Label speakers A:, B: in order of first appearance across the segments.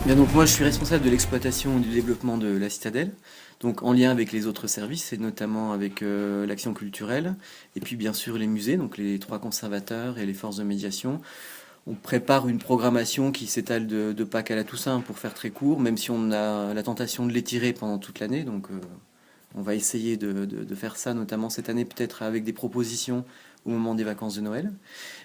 A: Bien, donc moi je suis responsable de l'exploitation et du développement de la citadelle, donc en lien avec les autres services et notamment avec l'action culturelle et puis bien sûr les musées, donc les trois conservateurs et les forces de médiation. On prépare une programmation qui s'étale de Pâques à la Toussaint pour faire très court, même si on a la tentation de l'étirer pendant toute l'année, donc on va essayer de faire ça notamment cette année peut-être avec des propositions au moment des vacances de Noël.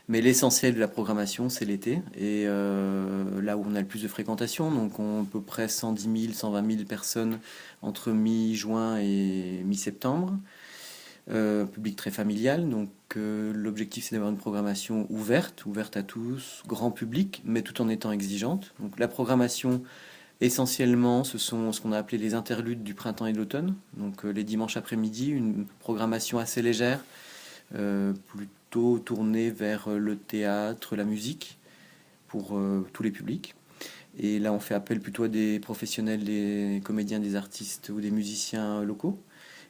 A: Mais l'essentiel de la programmation, c'est l'été. Et là où on a le plus de fréquentation, donc on, à peu près 110 000, 120 000 personnes entre mi-juin et mi-septembre. Public très familial, donc l'objectif c'est d'avoir une programmation ouverte à tous, grand public, mais tout en étant exigeante. Donc la programmation, essentiellement, ce sont ce qu'on a appelé les interludes du printemps et de l'automne, donc les dimanches après-midi, une programmation assez légère, plutôt tournée vers le théâtre, la musique, pour tous les publics. Et là, on fait appel plutôt à des professionnels, des comédiens, des artistes ou des musiciens locaux.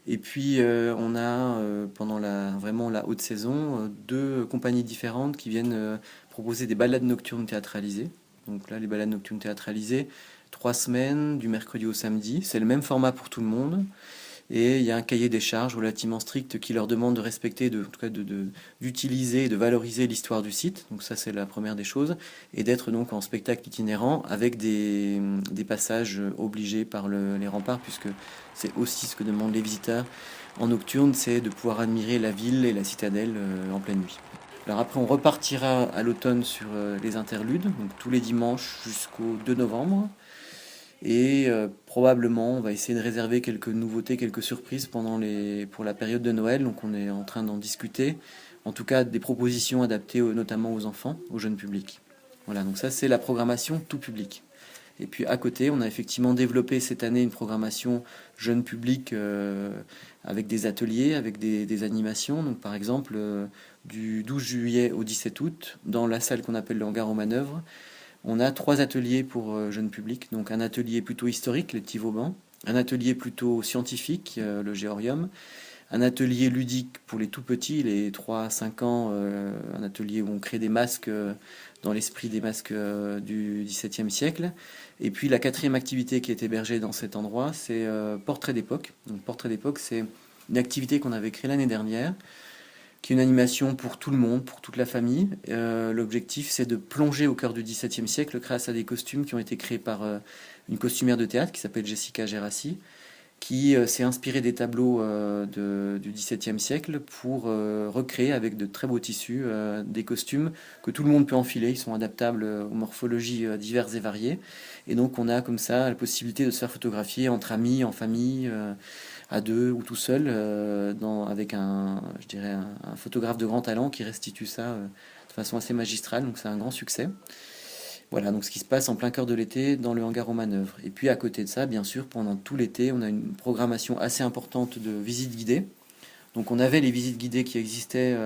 A: Et puis, on a, pendant vraiment la haute saison, deux compagnies différentes qui viennent proposer des balades nocturnes théâtralisées. Donc là, les balades nocturnes théâtralisées, 3 semaines, du mercredi au samedi. C'est le même format pour tout le monde. Et il y a un cahier des charges relativement strict qui leur demande de respecter, en tout cas d'utiliser et de valoriser l'histoire du site. Donc ça, c'est la première des choses. Et d'être donc en spectacle itinérant avec des passages obligés par les remparts, puisque c'est aussi ce que demandent les visiteurs en nocturne, c'est de pouvoir admirer la ville et la citadelle en pleine nuit. Alors après, on repartira à l'automne sur les interludes, donc tous les dimanches jusqu'au 2 novembre. Et probablement, on va essayer de réserver quelques nouveautés, quelques surprises pour la période de Noël. Donc on est en train d'en discuter. En tout cas, des propositions adaptées notamment aux enfants, au jeune public. Voilà, donc ça c'est la programmation tout public. Et puis à côté, on a effectivement développé cette année une programmation jeune public avec des ateliers, avec des animations. Donc par exemple, du 12 juillet au 17 août, dans la salle qu'on appelle le hangar aux manœuvres, on a trois ateliers pour jeunes publics. Donc un atelier plutôt historique, les petits Vauban, un atelier plutôt scientifique, le Géorium, un atelier ludique pour les tout petits, les 3 à 5 ans, un atelier où on crée des masques dans l'esprit des masques du XVIIe siècle. Et puis la quatrième activité qui est hébergée dans cet endroit, c'est Portrait d'époque. Donc Portrait d'époque, c'est une activité qu'on avait créée l'année dernière, qui est une animation pour tout le monde, pour toute la famille. L'objectif, c'est de plonger au cœur du XVIIe siècle grâce à des costumes qui ont été créés par une costumière de théâtre qui s'appelle Jessica Gerassi, qui s'est inspirée des tableaux du XVIIe siècle pour recréer avec de très beaux tissus des costumes que tout le monde peut enfiler. Ils sont adaptables aux morphologies diverses et variées. Et donc on a comme ça la possibilité de se faire photographier entre amis, en famille, à deux ou tout seul, avec je dirais un photographe de grand talent qui restitue ça de façon assez magistrale. Donc c'est un grand succès. Voilà, donc ce qui se passe en plein cœur de l'été dans le hangar aux manœuvres. Et puis à côté de ça, bien sûr, pendant tout l'été, on a une programmation assez importante de visites guidées. Donc on avait les visites guidées qui existaient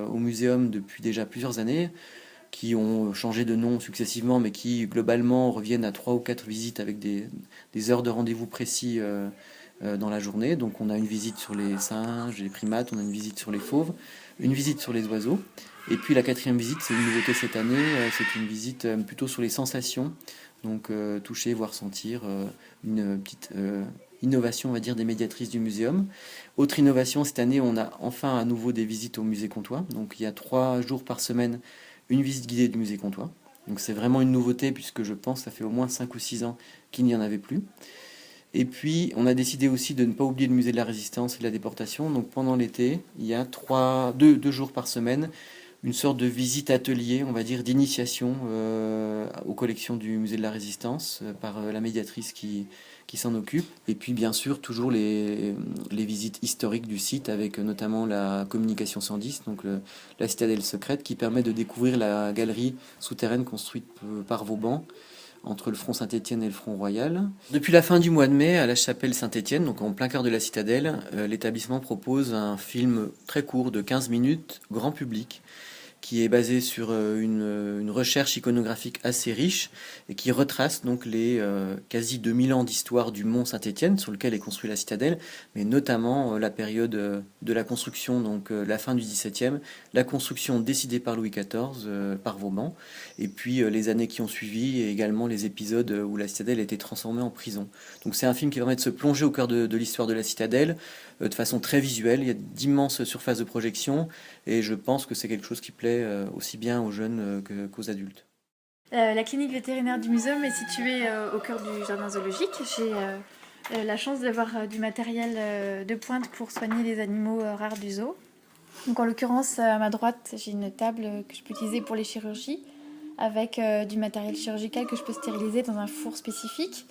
A: au muséum depuis déjà plusieurs années, qui ont changé de nom successivement, mais qui globalement reviennent à 3 ou 4 visites avec des heures de rendez-vous précis dans la journée. Donc on a une visite sur les singes, les primates, on a une visite sur les fauves, une visite sur les oiseaux. Et puis la quatrième visite, c'est une nouveauté cette année, c'est une visite plutôt sur les sensations, donc toucher, voir, sentir, une petite innovation, on va dire, des médiatrices du muséum. Autre innovation, cette année, on a enfin à nouveau des visites au musée Comtois. Donc il y a 3 jours par semaine, une visite guidée du musée Comtois. Donc c'est vraiment une nouveauté puisque je pense que ça fait au moins 5 ou 6 ans qu'il n'y en avait plus. Et puis, on a décidé aussi de ne pas oublier le musée de la Résistance et de la déportation. Donc, pendant l'été, il y a 2 jours par semaine, une sorte de visite atelier, on va dire, d'initiation aux collections du musée de la Résistance par la médiatrice qui s'en occupe. Et puis, bien sûr, toujours les visites historiques du site avec notamment la communication 110, donc la citadelle secrète, qui permet de découvrir la galerie souterraine construite par Vauban entre le front Saint-Étienne et le front Royal. Depuis la fin du mois de mai, à la chapelle Saint-Étienne, donc en plein cœur de la citadelle, l'établissement propose un film très court de 15 minutes, grand public, qui est basé sur une recherche iconographique assez riche et qui retrace donc les quasi 2000 ans d'histoire du mont Saint-Étienne sur lequel est construite la citadelle, mais notamment la période de la construction, donc la fin du XVIIe, la construction décidée par Louis XIV, par Vauban, et puis les années qui ont suivi et également les épisodes où la citadelle a été transformée en prison. Donc c'est un film qui permet de se plonger au cœur de l'histoire de la citadelle de façon très visuelle. Il y a d'immenses surfaces de projection et je pense que c'est quelque chose qui plaît aussi bien aux jeunes qu'aux adultes.
B: La clinique vétérinaire du muséum est située au cœur du jardin zoologique. J'ai la chance d'avoir du matériel de pointe pour soigner les animaux rares du zoo. Donc en l'occurrence, à ma droite, j'ai une table que je peux utiliser pour les chirurgies avec du matériel chirurgical que je peux stériliser dans un four spécifique.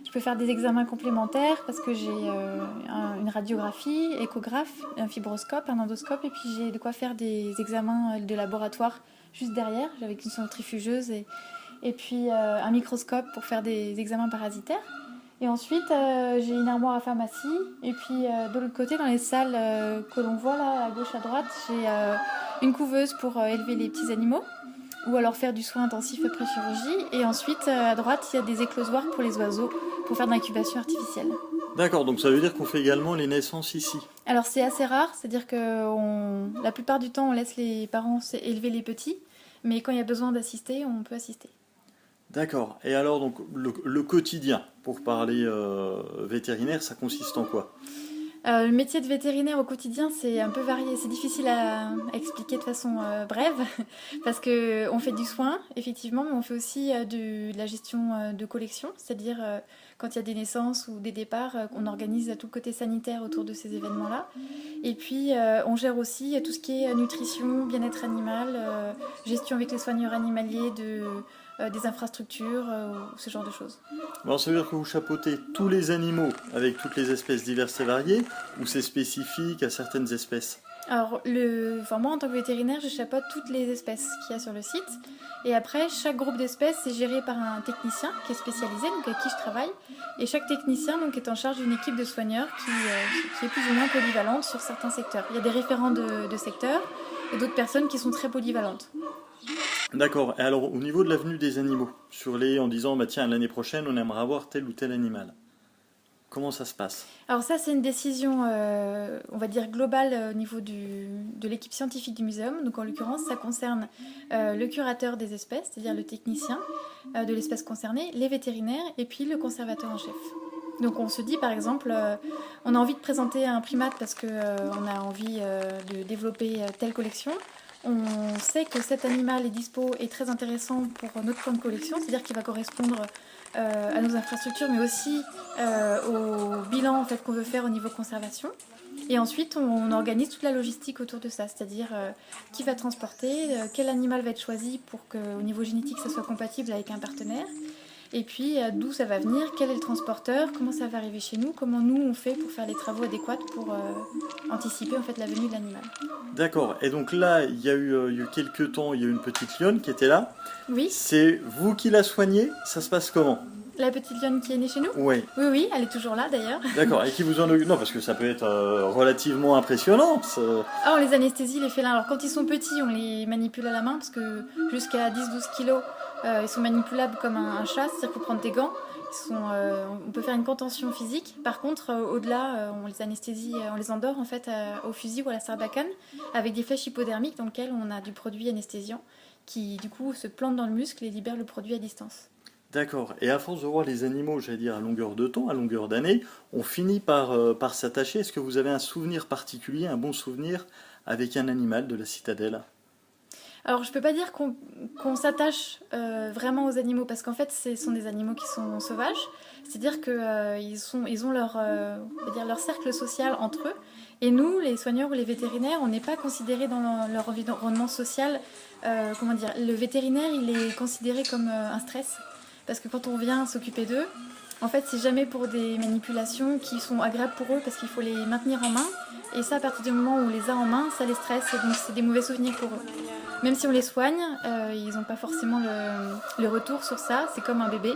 B: Je peux faire des examens complémentaires parce que j'ai une radiographie, échographe, un fibroscope, un endoscope et puis j'ai de quoi faire des examens de laboratoire juste derrière avec une centrifugeuse et puis un microscope pour faire des examens parasitaires. Et ensuite, j'ai une armoire à pharmacie. Et puis, de l'autre côté, dans les salles que l'on voit là, à gauche, à droite, j'ai une couveuse pour élever les petits animaux ou alors faire du soin intensif après chirurgie. Et ensuite, à droite, il y a des éclosoirs pour les oiseaux pour faire de l'incubation artificielle.
C: D'accord, donc ça veut dire qu'on fait également les naissances ici.
B: Alors, c'est assez rare, c'est-à-dire que la plupart du temps, on laisse les parents élever les petits. Mais quand il y a besoin d'assister, on peut assister.
C: D'accord, et alors donc le quotidien, pour parler vétérinaire, ça consiste en quoi ?
B: Le métier de vétérinaire au quotidien, c'est un peu varié. C'est difficile à expliquer de façon brève parce qu'on fait du soin, effectivement, mais on fait aussi de la gestion de collection, c'est-à-dire quand il y a des naissances ou des départs, on organise tout le côté sanitaire autour de ces événements-là. Et puis, on gère aussi tout ce qui est nutrition, bien-être animal, gestion avec les soigneurs animaliers des infrastructures, ce genre de choses.
C: Bon, ça veut dire que vous chapeautez tous les animaux avec toutes les espèces diverses et variées, ou c'est spécifique à certaines espèces ?
B: Alors, moi, en tant que vétérinaire, je chapeaute toutes les espèces qu'il y a sur le site. Et après, chaque groupe d'espèces est géré par un technicien qui est spécialisé, donc avec qui je travaille. Et chaque technicien donc, est en charge d'une équipe de soigneurs qui est plus ou moins polyvalente sur certains secteurs. Il y a des référents de secteurs et d'autres personnes qui sont très polyvalentes.
C: D'accord, et alors au niveau de l'avenue des animaux, en disant bah, tiens, l'année prochaine on aimerait avoir tel ou tel animal, comment ça se passe ?
B: Alors ça c'est une décision on va dire globale au niveau de l'équipe scientifique du muséum. Donc en l'occurrence ça concerne le curateur des espèces, c'est-à-dire le technicien de l'espèce concernée, les vétérinaires et puis le conservateur en chef. Donc on se dit par exemple, on a envie de présenter un primate parce qu'on a envie de développer telle collection. On sait que cet animal est dispo et très intéressant pour notre plan de collection, c'est-à-dire qu'il va correspondre à nos infrastructures, mais aussi au bilan en fait, qu'on veut faire au niveau conservation. Et ensuite, on organise toute la logistique autour de ça, c'est-à-dire qui va transporter, quel animal va être choisi pour qu'au niveau génétique, ça soit compatible avec un partenaire. Et puis d'où ça va venir, quel est le transporteur, comment ça va arriver chez nous, comment nous on fait pour faire les travaux adéquats pour anticiper en fait la venue de l'animal.
C: D'accord, et donc là il y a eu quelques temps, il y a eu une petite lionne qui était là.
B: Oui.
C: C'est vous qui la soignez, ça se passe comment ?
B: La petite lionne qui est née chez nous ?
C: Oui.
B: Oui, elle est toujours là d'ailleurs.
C: D'accord, et qui vous en occupe ? Non, parce que ça peut être relativement impressionnant.
B: Ah, on les anesthésie, les félins. Alors quand ils sont petits, on les manipule à la main parce que jusqu'à 10-12 kilos, ils sont manipulables comme un chat, c'est-à-dire qu'il faut prendre des gants. On peut faire une contention physique. Par contre, au-delà, on les anesthésie, on les endort en fait au fusil ou à la sarbacane avec des flèches hypodermiques dans lesquelles on a du produit anesthésiant qui du coup se plante dans le muscle et libère le produit à distance.
C: D'accord, et à force de voir les animaux, j'allais dire à longueur de temps, à longueur d'année, on finit par s'attacher. Est-ce que vous avez un souvenir particulier, un bon souvenir avec un animal de la citadelle ?
B: Alors je peux pas dire qu'on s'attache vraiment aux animaux parce qu'en fait ce sont des animaux qui sont sauvages, c'est-à-dire qu'ils ont leur cercle social entre eux et nous les soigneurs ou les vétérinaires on n'est pas considérés dans leur environnement social, le vétérinaire il est considéré comme un stress parce que quand on vient s'occuper d'eux, en fait c'est jamais pour des manipulations qui sont agréables pour eux parce qu'il faut les maintenir en main et ça à partir du moment où on les a en main ça les stresse et donc c'est des mauvais souvenirs pour eux. Même si on les soigne, ils n'ont pas forcément le retour sur ça. C'est comme un bébé.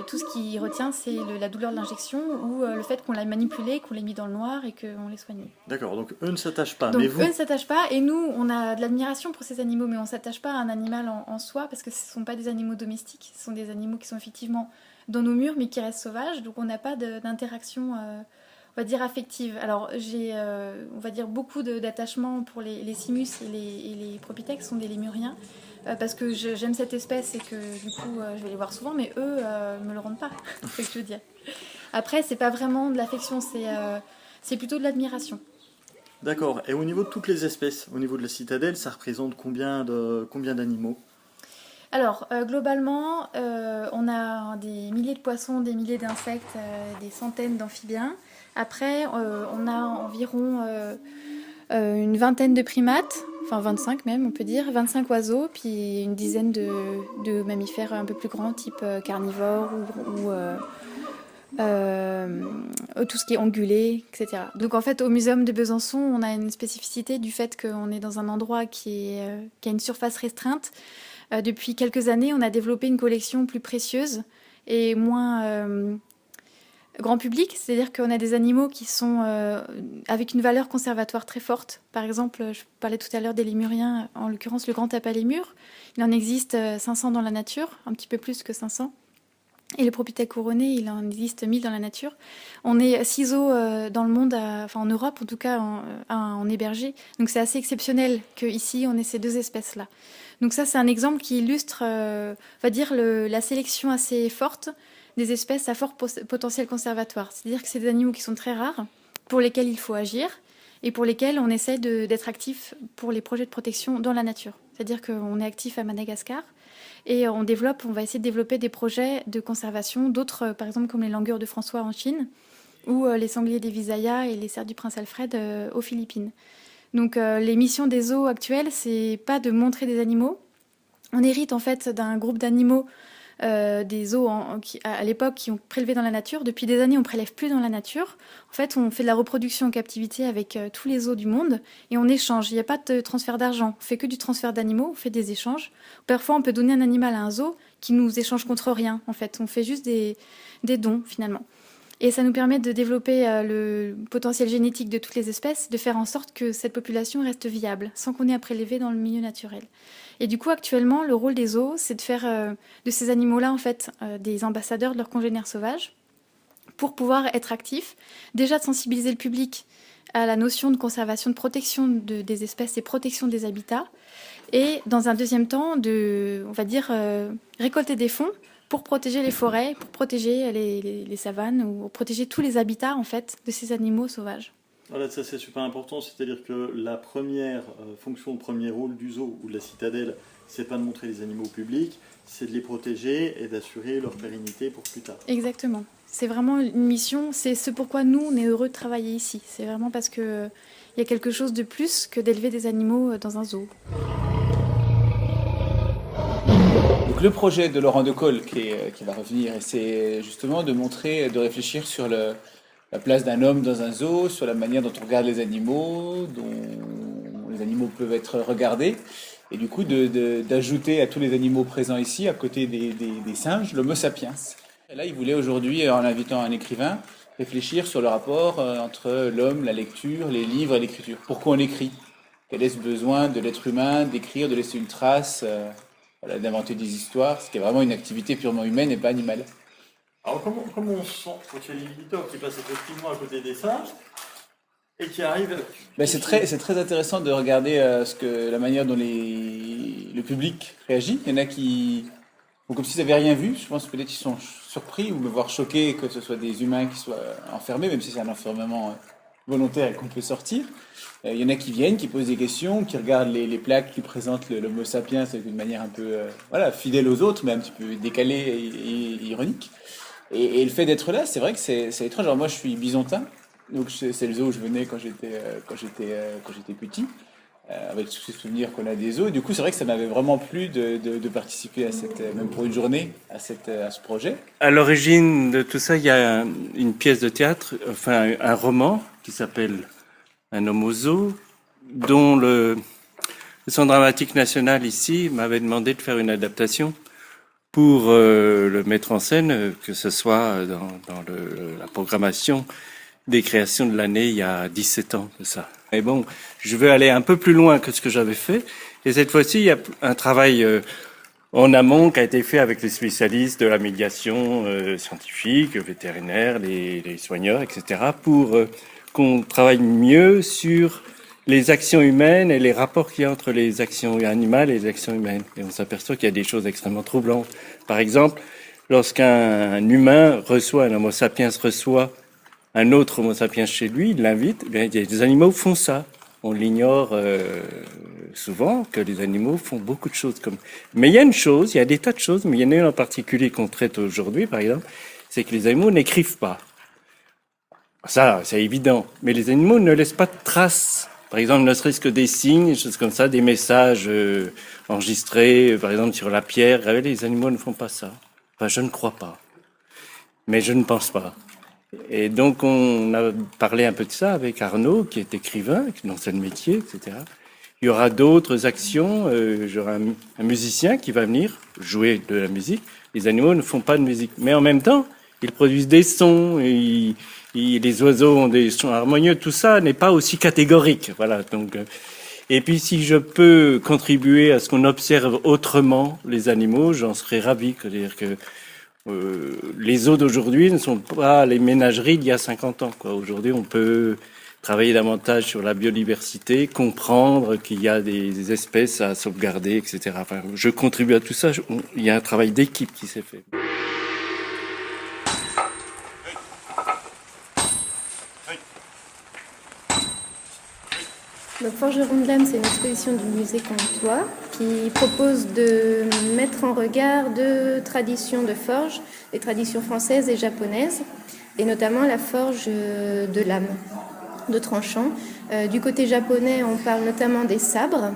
B: Tout ce qui retient, c'est la douleur de l'injection ou le fait qu'on l'a manipulé, qu'on l'ait mis dans le noir et qu'on l'ait soigné.
C: D'accord, donc eux ne s'attachent pas,
B: Donc
C: mais vous...
B: eux ne s'attachent pas et nous, on a de l'admiration pour ces animaux, mais on ne s'attache pas à un animal en soi parce que ce ne sont pas des animaux domestiques, ce sont des animaux qui sont effectivement dans nos murs mais qui restent sauvages, donc on n'a pas d'interaction, on va dire, affective. Alors j'ai, on va dire, beaucoup d'attachement pour les simus et les propithèques, qui sont des lémuriens, parce que j'aime cette espèce et que du coup je vais les voir souvent, mais eux me le rendent pas, c'est ce que je veux dire. Après, c'est pas vraiment de l'affection, c'est plutôt de l'admiration.
C: D'accord, et au niveau de toutes les espèces, au niveau de la citadelle, ça représente combien d'animaux?
B: Alors, globalement, on a des milliers de poissons, des milliers d'insectes, des centaines d'amphibiens. Après, on a environ une vingtaine de primates, enfin 25 même, on peut dire, 25 oiseaux, puis une dizaine de mammifères un peu plus grands, type carnivores ou tout ce qui est ongulé, etc. Donc en fait, au Muséum de Besançon, on a une spécificité du fait qu'on est dans un endroit qui a une surface restreinte. Depuis quelques années, on a développé une collection plus précieuse et moins grand public, c'est-à-dire qu'on a des animaux qui sont avec une valeur conservatoire très forte. Par exemple, je parlais tout à l'heure des lémuriens, en l'occurrence le grand tapalémur. Il en existe 500 dans la nature, un petit peu plus que 500. Et le propithèque couronné, il en existe 1000 dans la nature. On est 6 zoos dans le monde, enfin en Europe en tout cas, en hébergé. Donc c'est assez exceptionnel qu'ici on ait ces deux espèces-là. Donc ça c'est un exemple qui illustre, on va dire, la sélection assez forte des espèces à fort potentiel conservatoire. C'est-à-dire que c'est des animaux qui sont très rares, pour lesquels il faut agir, et pour lesquels on essaie d'être actif pour les projets de protection dans la nature. C'est-à-dire qu'on est actif à Madagascar, et on va essayer de développer des projets de conservation, d'autres, par exemple, comme les langueurs de François en Chine, ou les sangliers des Visayas et les cerfs du prince Alfred aux Philippines. Donc les missions des zoos actuelles, c'est pas de montrer des animaux. On hérite en fait d'un groupe d'animaux des zoos à l'époque qui ont prélevé dans la nature. Depuis des années, on prélève plus dans la nature. En fait, on fait de la reproduction en captivité avec tous les zoos du monde et on échange. Il n'y a pas de transfert d'argent. On fait que du transfert d'animaux, on fait des échanges. Parfois, on peut donner un animal à un zoo qui nous échange contre rien. En fait, on fait juste des dons finalement. Et ça nous permet de développer le potentiel génétique de toutes les espèces, de faire en sorte que cette population reste viable, sans qu'on ait à prélever dans le milieu naturel. Et du coup, actuellement, le rôle des zoos, c'est de faire de ces animaux-là, en fait, des ambassadeurs de leurs congénères sauvages, pour pouvoir être actifs. Déjà de sensibiliser le public à la notion de conservation, de protection des espèces et protection des habitats. Et dans un deuxième temps, on va dire, récolter des fonds pour protéger les forêts, pour protéger les savanes, ou pour protéger tous les habitats, en fait, de ces animaux sauvages.
C: Voilà, ça c'est super important, c'est-à-dire que la première fonction, le premier rôle du zoo ou de la citadelle, c'est pas de montrer les animaux au public, c'est de les protéger et d'assurer leur pérennité pour plus tard.
B: Exactement. C'est vraiment une mission, c'est ce pourquoi nous, on est heureux de travailler ici. C'est vraiment parce qu'il y a quelque chose de plus que d'élever des animaux dans un zoo.
D: Donc le projet de Laurent Decolle qui va revenir, c'est justement de montrer, de réfléchir sur la place d'un homme dans un zoo, sur la manière dont on regarde les animaux, dont les animaux peuvent être regardés, et du coup d'ajouter à tous les animaux présents ici, à côté des singes, l'Homo sapiens. Et là, il voulait aujourd'hui, en invitant un écrivain, réfléchir sur le rapport entre l'homme, la lecture, les livres et l'écriture. Pourquoi on écrit? Quel est ce besoin de l'être humain d'écrire, de laisser une trace, voilà, d'inventer des histoires, ce qui est vraiment une activité purement humaine et pas animale.
C: Alors comment on se sent quand il y a l'éditeur qui passe effectivement à côté des singes et qui arrive...
D: C'est très intéressant de regarder la manière dont le public réagit. Il y en a qui font comme s'ils n'avaient rien vu. Je pense peut-être qu'ils sont surpris ou me voir choqués que ce soit des humains qui soient enfermés, même si c'est un enfermement volontaire et qu'on peut sortir. Il y en a qui viennent, qui posent des questions, qui regardent les plaques qui présentent l'Homo sapiens d'une manière un peu fidèle aux autres, mais un petit peu décalée et ironique. Et le fait d'être là, c'est vrai que c'est étrange. Alors moi, je suis bisontin, donc c'est le zoo où je venais quand j'étais petit, avec tous ces souvenirs qu'on a des zoos. Et du coup, c'est vrai que ça m'avait vraiment plu de participer à même pour une journée, à ce projet.
E: À l'origine de tout ça, il y a une pièce de théâtre, enfin un roman qui s'appelle Un homme au zoo, dont le Centre dramatique national ici m'avait demandé de faire une adaptation pour le mettre en scène, que ce soit dans la programmation des créations de l'année il y a 17 ans de ça. Et bon, je veux aller un peu plus loin que ce que j'avais fait. Et cette fois-ci, il y a un travail en amont qui a été fait avec les spécialistes de la médiation scientifique, vétérinaire, les soigneurs, etc., pour qu'on travaille mieux sur les actions humaines et les rapports qu'il y a entre les actions animales et les actions humaines. Et on s'aperçoit qu'il y a des choses extrêmement troublantes. Par exemple, lorsqu'un humain un Homo sapiens reçoit un autre Homo sapiens chez lui, il l'invite, eh bien, des animaux font ça. On l'ignore souvent, que les animaux font beaucoup de choses comme... Mais il y a une chose, il y a des tas de choses, mais il y en a une en particulier qu'on traite aujourd'hui, par exemple, c'est que les animaux n'écrivent pas. Ça, c'est évident. Mais les animaux ne laissent pas de traces. Par exemple, ne serait-ce que des signes, des choses comme ça, des messages enregistrés, par exemple, sur la pierre. Les animaux ne font pas ça. Enfin, je ne crois pas. Mais je ne pense pas. Et donc, on a parlé un peu de ça avec Arnaud, qui est écrivain, qui est dans ce métier, etc. Il y aura d'autres actions. J'aurai un musicien qui va venir jouer de la musique. Les animaux ne font pas de musique. Mais en même temps, ils produisent des sons, et les oiseaux ont des sons harmonieux, tout ça n'est pas aussi catégorique. Voilà. Donc, et puis si je peux contribuer à ce qu'on observe autrement les animaux, j'en serais ravi. C'est-à-dire que les eaux d'aujourd'hui ne sont pas les ménageries d'il y a 50 ans. Aujourd'hui, on peut travailler davantage sur la biodiversité, comprendre qu'il y a des espèces à sauvegarder, etc. Enfin, je contribue à tout ça. Il y a un travail d'équipe qui s'est fait.
F: Donc Forgeron de l'âme, c'est une exposition du musée Comtois qui propose de mettre en regard deux traditions de forge, les traditions françaises et japonaises, et notamment la forge de lame, de tranchant. Du côté japonais, on parle notamment des sabres,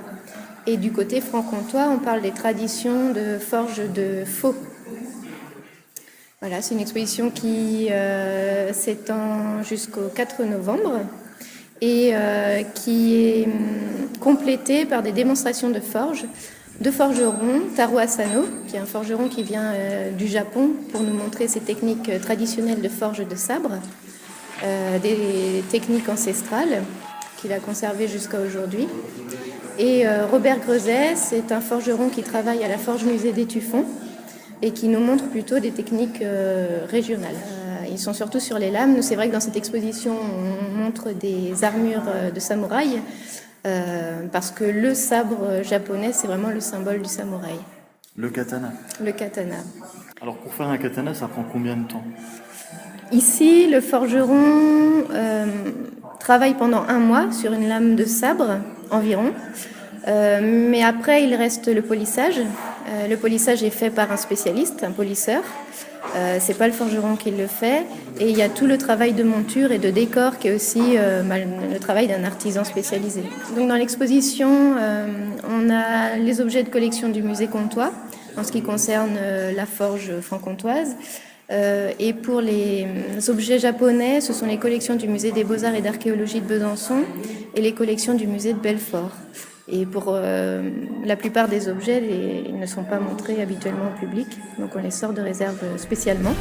F: et du côté franc-comtois, on parle des traditions de forge de faux. Voilà, c'est une exposition qui s'étend jusqu'au 4 novembre. Et qui est complété par des démonstrations de forge, de forgerons, Taro Asano, qui est un forgeron qui vient du Japon pour nous montrer ses techniques traditionnelles de forge de sabre, des techniques ancestrales qu'il a conservées jusqu'à aujourd'hui. Et Robert Grezet, c'est un forgeron qui travaille à la Forge Musée d'Étueffont et qui nous montre plutôt des techniques régionales. Ils sont surtout sur les lames. Nous, c'est vrai que dans cette exposition, on montre des armures de samouraï, parce que le sabre japonais, c'est vraiment le symbole du samouraï.
C: Le katana.
F: Le katana.
C: Alors pour faire un katana, ça prend combien de temps?
F: Ici, le forgeron travaille pendant 1 mois sur une lame de sabre environ. Mais après, il reste le polissage. Le polissage est fait par un spécialiste, un polisseur. C'est pas le forgeron qui le fait. Et il y a tout le travail de monture et de décor qui est aussi le travail d'un artisan spécialisé. Donc dans l'exposition, on a les objets de collection du musée Comtois en ce qui concerne la forge franc-comtoise. Et pour les objets japonais, ce sont les collections du musée des Beaux-Arts et d'Archéologie de Besançon et les collections du musée de Belfort. Et pour la plupart des objets, ils ne sont pas montrés habituellement au public, donc on les sort de réserve spécialement.